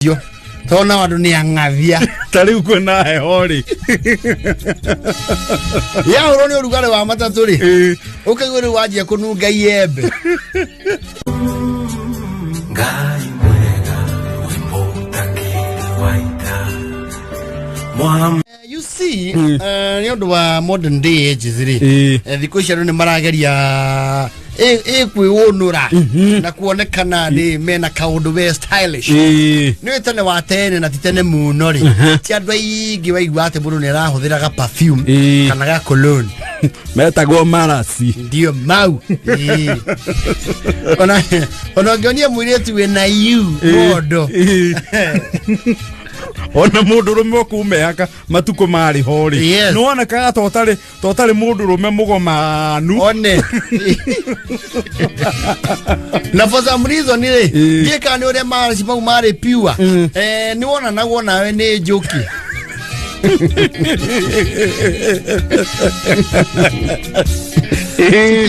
Yo. Tona wadu ni angavia. Tari uko na hori. Ya uroni urugale wa mataturi. Ukagore waji ya kunuga yebe. Ngai mwega wimbo takiri waita. You see, nyondo wa modern day ages ri. Thikũ ni marageria kwĩũnũra na kuonekana ni mena kaundu we stylish. Ni tene wa tene na titene muno ri. Ti andu aingi waigua ati mundu ni arahuthiraga perfume kana ga cologne. Metagwo marasi. Ndio mau. Ona ngionia mwiritu we na you modo. Ona mundurume okumehaka matuko mari hori no ona kaga totale mundurume mugomanu one na for some reason ni gika ni ore mari sipa mari pure ni wona na wona we ni joki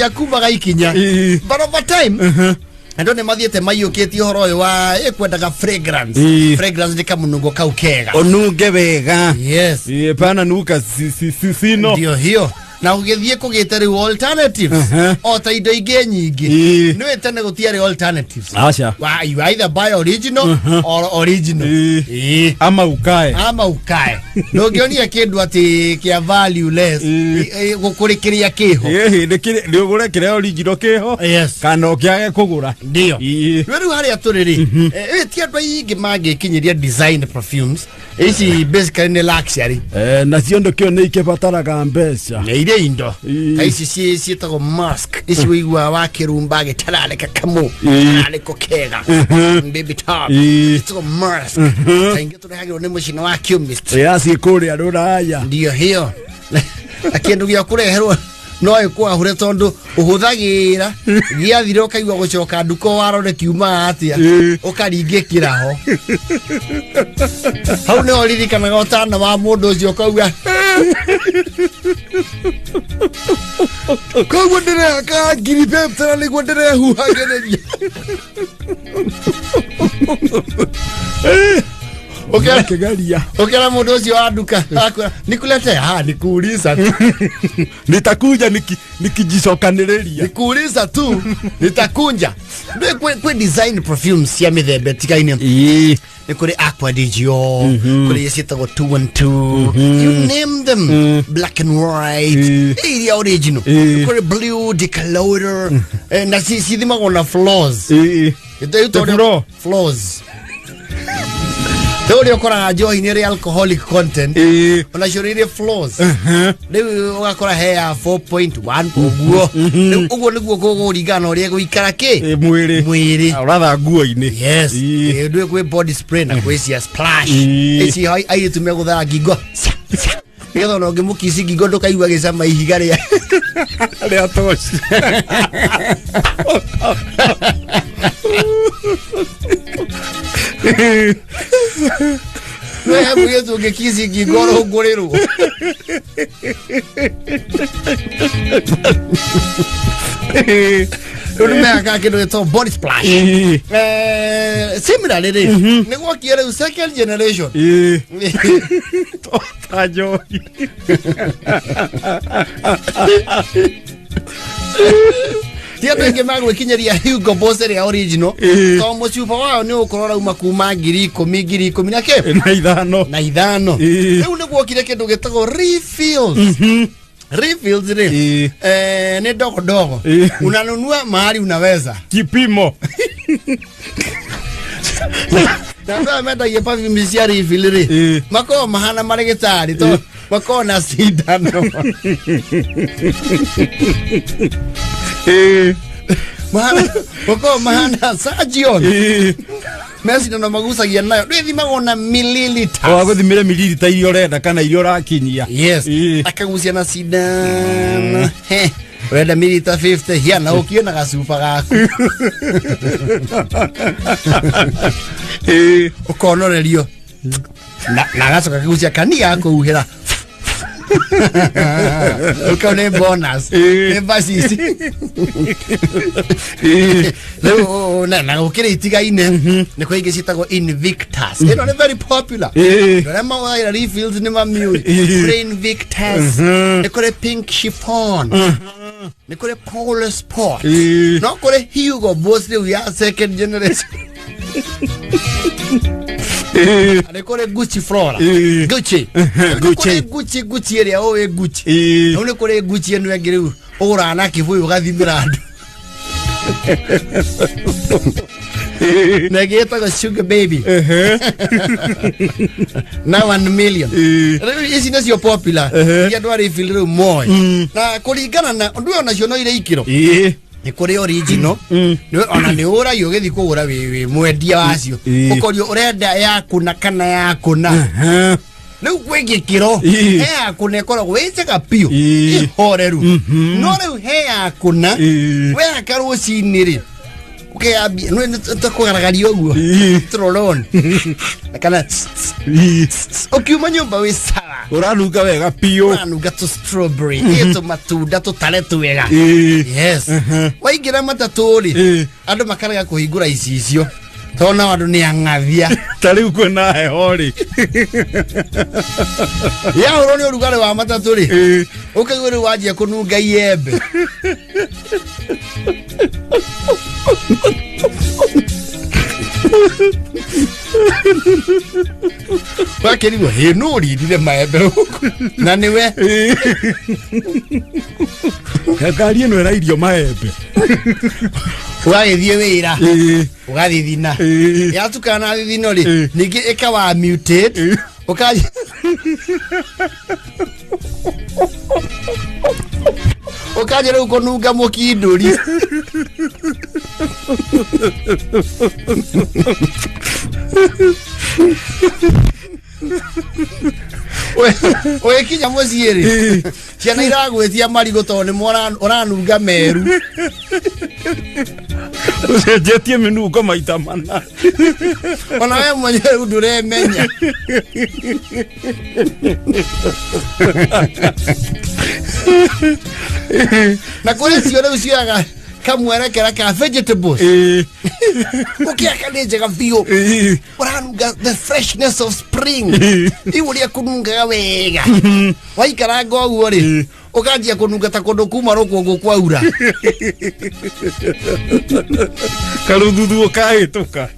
ya kubaga ikinya but over time ando ne mathiete maiyukiti horo wa ekwendaga fragrance fragrance ni kamunungo kau kega onunge wega yes pana nuka sino ndio hiyo na ugithie kugite ri alternatives o ta indo ingi nyingi ni wetene gutiari alternatives acha you either buy original or original ama ukae no ngionia kindu ati kia valueless gukurikiria kiho ni ugure kiria original kiho kana ukiage kugura ndio riu haria turiri ti andu aingi mangikinyiria design perfumes ici basically ni luxury na ciondo kio ni ikibataraga mbeca ire indo ici cietagwo mask ici wigua wa kirumba gitarareka kamu ariko kega baby top cietagwo mask taingi turehagirwo ni mucina wa chemist yaci kuria ruraya ndio hiyo akindu gia kureherwo no ikwahure tondu uhuthagira giathire ukaigwa gucoka nduko waro Rekeciume atia ukaringikira ho hau ne oririkanaga utana wa mundu ucio kauga kogwo ndireka ngiri peptera niguo ndirehuhagereria Okera mundu ucio wa nduka nikulete nikuuliza nitakuja nikijicokaniriria nikuuliza tu nitakunja kwe design perfumes cia mithembe tikaine ni kuri aqua digio kuri yesitago 212 you name them black and white the original kuri blue decolor na si dimago na flaws flaws Toro kora joy ni alcoholic content ona shorire flaws leo ugakora hair 4.1 oguo uguo niguo kuguringana uri guikara ki mwiri uratha nguo-ini yes ndwe kwe body spray na kwesi splash eci ai tumia guthara ngingo nigetha no ngimukisi ngingo ndukaigua gicama ihiga ria toshi wewe mwezo ngekisi ngigoro ngorero Unimeka kido eto body splash similarly ni kwa kiere second generation totajo Tia penge magwe kinyeria Hugo Boss ya original to muchupa wao ni ukorora uma kuma ngiri 10 na ke na ithano riu niguo kire kindu gitago refills refills ni dogo unanunua mahali unaweza kipimo ndio meta yepa vimisia refill mako mahana maregetari to mako na sidano mahana sajion Messi no magusagia nayo ndithimagwo na milliliter guthimire milliliter irio renda kana irio rakinyia yes akagusia na sidano wenda milliliter 50 hiana ukiona gasupa gaku ukonorerio na gacoka kagusia kani gako uhira Ukone bonus. Basi. Leo na ukire itiga ine ne ko igicitagwo Invictus. Ino ni very popular. Rema wa refills ni mamiu. Invictus. Ne ko pink chiffon. Ne ko Polo Sport. No ko Hugo Boss we are second generation. Ne ko Gucci Flora. Gucci. Gucci area o Gucci. No ne ko Gucci enu agiru. Ora na kivu ugathimira. Nageta go sugar baby. Now 1 million. Isi nasi yo popular. Ya dwari filiru moi. Na kuringana na ndu ona cio no ire ikiro. Ni kuri original. No ona ni ura yo gethi kugura we mwendia wacio. Ukorio urenda yaku na kana yaku na. Leu kwege kiro he akunekora wechega pio horeru no leu he akuna we akaru siniri ukeabi no takogaragario guo trolon kana okiuma nyumba we sawa uranuga wega pio uranuga to strawberry eto matunda to taletu wega yes waigira matatori andu makaraga kuhingura icicio tona wandu ni ang'athia tari uko na hori ya uroni urugare wa mataturi ukagore wajia kununga iembe wakerigo henuri ndire maembe na niwe kakarie no era irio maembe wagithie wira ugathithina yatukana thithino ri ningi ikawa mutate ukaje ukaje ru kununga mukinduri we kinya muciiri ciana iragwithia marigo to ni oranunga meru ucenjetie minungo maita mana ona we mwenyewe nduremenya na kule ciona uciaga kamwerekera ka vegetables ukiaka njega bio oranunga the freshness of spring iwuria kununga wega waikara ngoguo ri ukanjia kununga ta kundu kuma rukungu kwaura karuthuthu kahituka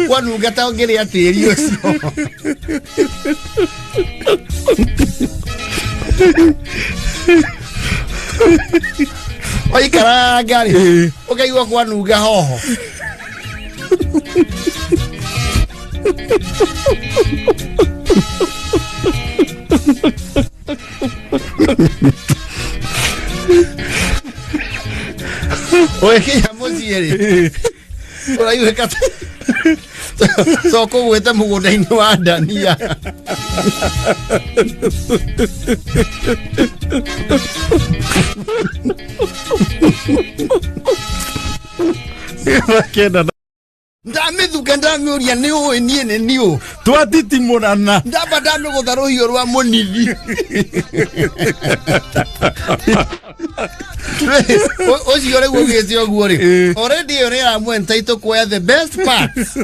wanunga ta ngiri atiri ucio waikara ngari ukaigua kwanunga hoho oye kinya muciiri uraiwe kata soko gwete mugunda-ini wa ndania kenda ndamithuka ndamiuria ni uwi nie ni niu twatitimurana ndamba ndamigutha ruhiu rwa munithi ucio riguo ugite oguo ri already yo rira Untitled kuoya the best parts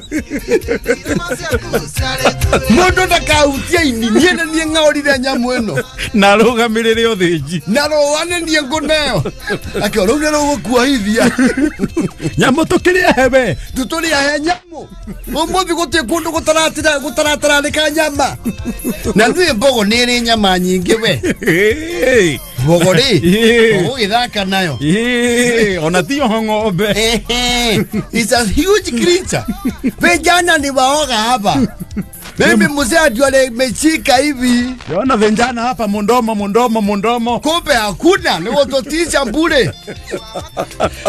mundu ndakautia ini nie nie ng'aurire nyamu ino na rugamirire uthinji na rowane nie nguneyo akio ruge rugukuahithia nyamu tukiria hebe tuturia he nyamu umuthi gutie kundu gutaratira nika nyama na ndui mbogo niri nyama nyingi we mbogo ri ugithaka nayo ona tio ng'ombe it's a huge creature vijana ni waoga hapa mimi mzee adiole mechika hivi yona vijana hapa mundomo kumbe hakuna ni wototisha bure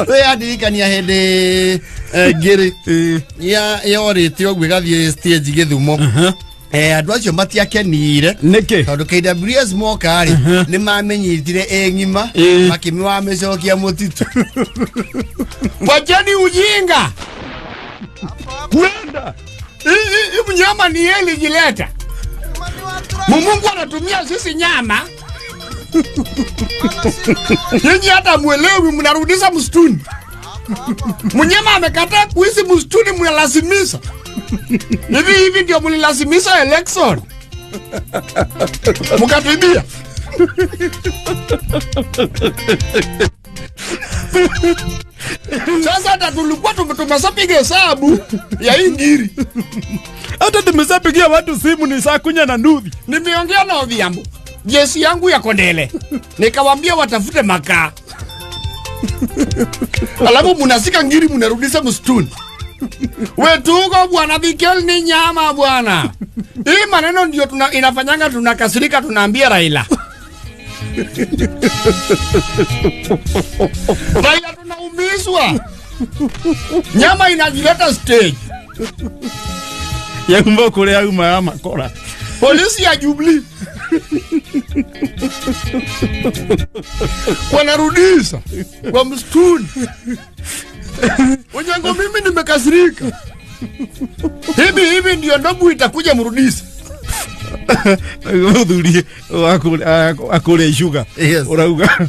we adirika ni hende gere ya yori tio gwigathie stage Githumo andu acio matiakenire niki tondu KWS mokari ni mamenyitire eng'ima makimiwa mecokia mutitu wacheni ujinga kwenda mnyama ni eli jileta Mungu anatumia sisi nyama. Nyinyi hata muelewi, mnarudisha msituni. Mnyama amekataa kuishi msituni, mnalazimisha. Hivi ndio mlilazimisha election. Mkatibia. Sasa hata tulikuwa tumesapiga hesabu ya ingiri. Hata tumesapigia watu simu ni saa kunya na nduthi. Nimeongea na Odhiambo, jesi yangu ya Kondele. Nikawaambia watafute makaa. Alafu munasika ngiri munarudisha msituni. Wetuko bwana, Bikel ni nyama bwana. Hii maneno ndio inafanyanga tunakasirika, tunaambia Raila. Raila tunaumizwa. Nyama inajileta stage. Ya kumbo kule ya umama kora. Polisi ya Jubilee. Wanarudisha kwa msituni. Onyango, mimi nimekasirika. Hivi ndio ndobu itakuja mrudisha. Udhuri akule sugar. Yes. Urauga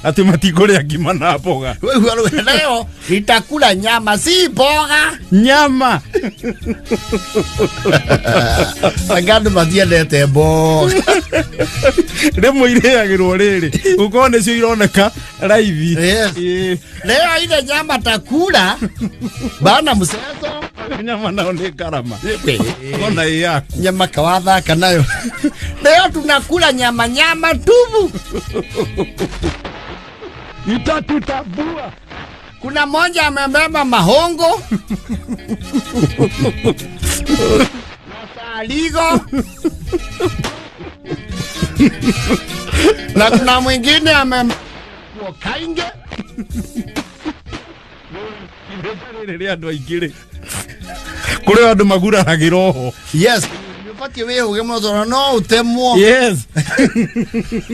ati matikole akima na boga. Wewe leo nitakula nyama, si boga. Nyama. Agando matiendete boga. Demo ile agirwo riri. Ukone cio ironeka live. Yes. Leo ile nyama takula bana mseso. Nyama nao ni karama. Kona yako. Nyama kawadha kanayo. Leo tunakula nyama tubu. Nitatutabua. Kuna moja amebeba mahongo. Masaligo. Na kuna mwingine amebeba kainge. Ile ando igire. Kule ando magura hagiroho. Yes. Pati wewe ugemozo no utemo. Yes.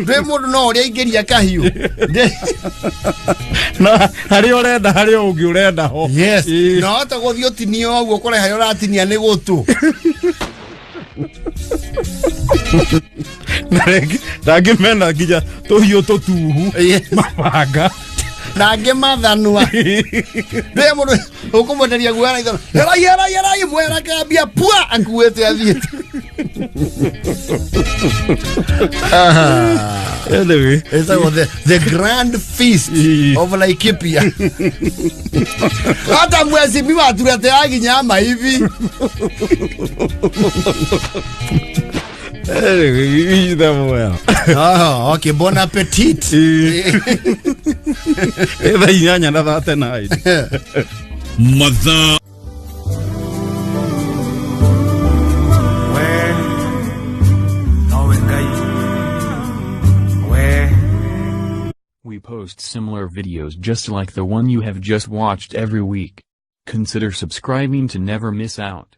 Demo no ria igeria kahiu. Na hari ungi urenda ho. Yes. No hata gothio tinio oguo kore hayo ratinia ni gutu. Nage mena gija tohio totuhu. Mabanga. Nage mathanua. Demo ukumoteria guana itho. Yara mwera kambia pua akuwete athiete. Anyway, it's the grand feast of Laikipia. Hata mwezi miwa tuleteagi nyama hivi. Anyway, well. Oh, okay, bon appetit. Eva inyanya na thate night. Mother. We post similar videos just like the one you have just watched every week. Consider subscribing to never miss out.